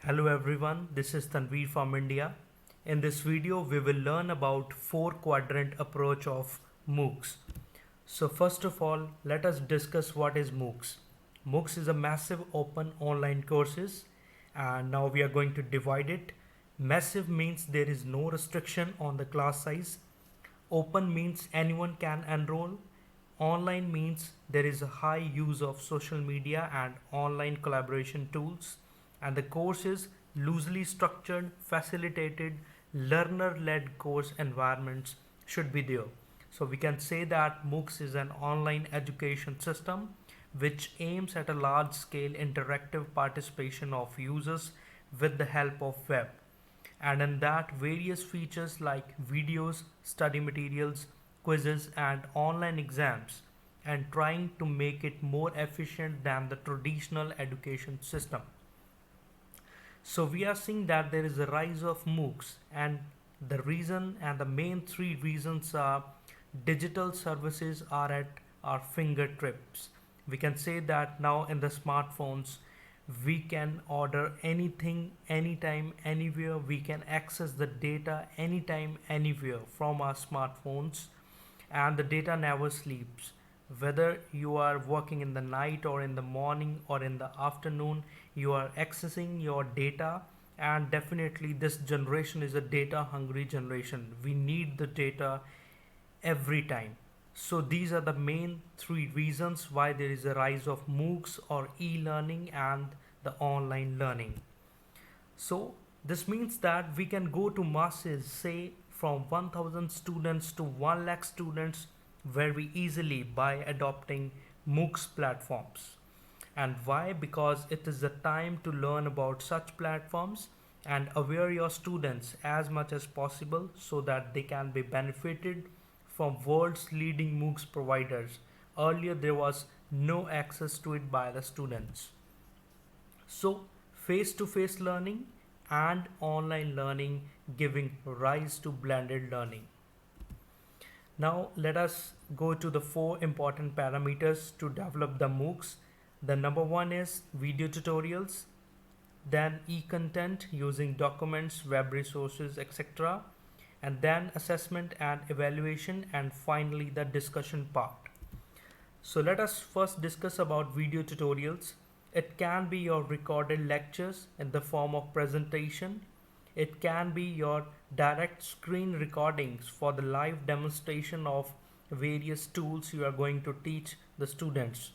Hello everyone, this is Tanveer from India. In this video, we will learn about 4 quadrant approach of MOOCs. So first of all, let us discuss what is MOOCs. MOOCs is a massive open online courses, and now we are going to divide it. Massive means there is no restriction on the class size. Open means anyone can enroll. Online means there is a high use of social media and online collaboration tools, and the course is loosely structured, facilitated, learner led course environments should be there. So we can say that MOOCs is an online education system which aims at a large scale interactive participation of users with the help of web, and in that various features like videos, study materials, quizzes and online exams, and trying to make it more efficient than the traditional education system. So we are seeing that there is a rise of MOOCs, and the reason and the main three reasons are digital services are at our fingertips. We can say that now in the smartphones we can order anything, anytime, anywhere. We can access the data anytime, anywhere from our smartphones, and the data never sleeps. Whether you are working in the night or in the morning or in the afternoon, you are accessing your data. And definitely this generation is a data hungry generation. We need the data every time. So these are the main three reasons why there is a rise of MOOCs or e-learning and the online learning. So this means that we can go to masses, say from 1000 students to 1 lakh students very easily by adopting MOOCs platforms. And why? Because it is the time to learn about such platforms and aware your students as much as possible so that they can be benefited from world's leading MOOCs providers. Earlier there was no access to it by the students. So face to face learning and online learning giving rise to blended learning. Now let us go to the 4 important parameters to develop the MOOCs. The number one is video tutorials, then e-content using documents, web resources, etc., and then assessment and evaluation, and finally the discussion part. So let us first discuss about video tutorials. It can be your recorded lectures in the form of presentation. It can be your direct screen recordings for the live demonstration of various tools you are going to teach the students.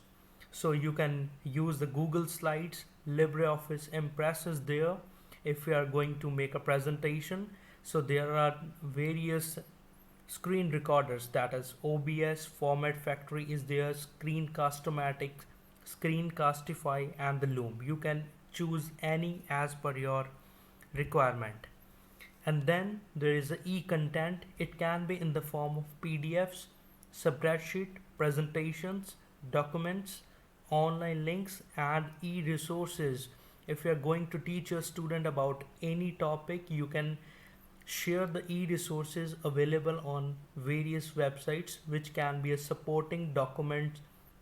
So you can use the Google Slides, LibreOffice Impress is there if you are going to make a presentation. So there are various screen recorders, that is OBS, Format Factory is there, Screencast-O-Matic, Screencastify and the Loom. You can choose any as per your requirement. And then there is the e-content. It can be in the form of PDFs, spreadsheet, presentations, documents, online links and e-resources. If you are going to teach a student about any topic, you can share the e-resources available on various websites which can be a supporting document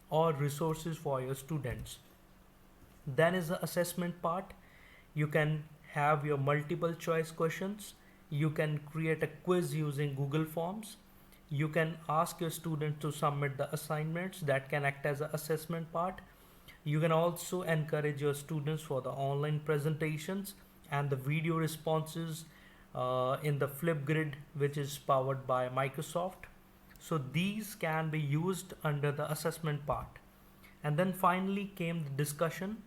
or resources for your students. Then is the assessment part. You can have your multiple choice questions. You can create a quiz using Google Forms. You can ask your student to submit the assignments that can act as an assessment part. You can also encourage your students for the online presentations and the video responses in the Flipgrid, which is powered by Microsoft. So these can be used under the assessment part. And then finally came the discussion.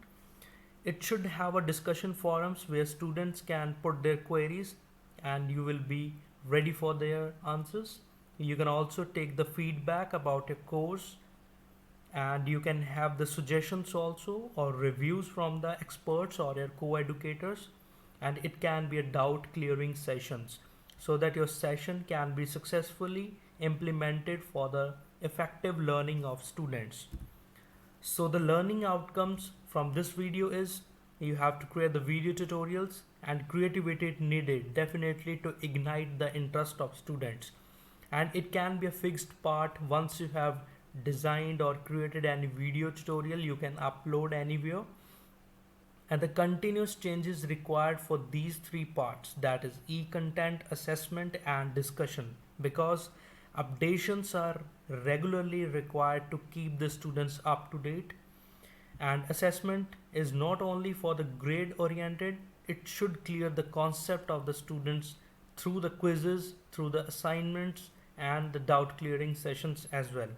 It should have a discussion forums where students can put their queries and you will be ready for their answers. You can also take the feedback about your course, and you can have the suggestions also or reviews from the experts or your co-educators, and it can be a doubt clearing sessions so that your session can be successfully implemented for the effective learning of students. So the learning outcomes from this video is you have to create the video tutorials, and creativity needed definitely to ignite the interest of students. And it can be a fixed part. Once you have designed or created any video tutorial, you can upload anywhere, and the continuous changes required for these three parts, that is e-content, assessment and discussion, because updations are regularly required to keep the students up to date. And assessment is not only for the grade oriented, it should clear the concept of the students through the quizzes, through the assignments and the doubt clearing sessions as well.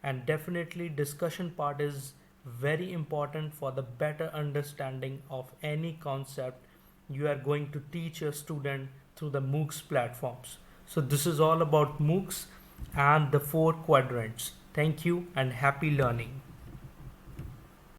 And definitely discussion part is very important for the better understanding of any concept you are going to teach your student through the MOOCs platforms. So this is all about MOOCs and the four quadrants. Thank you and happy learning.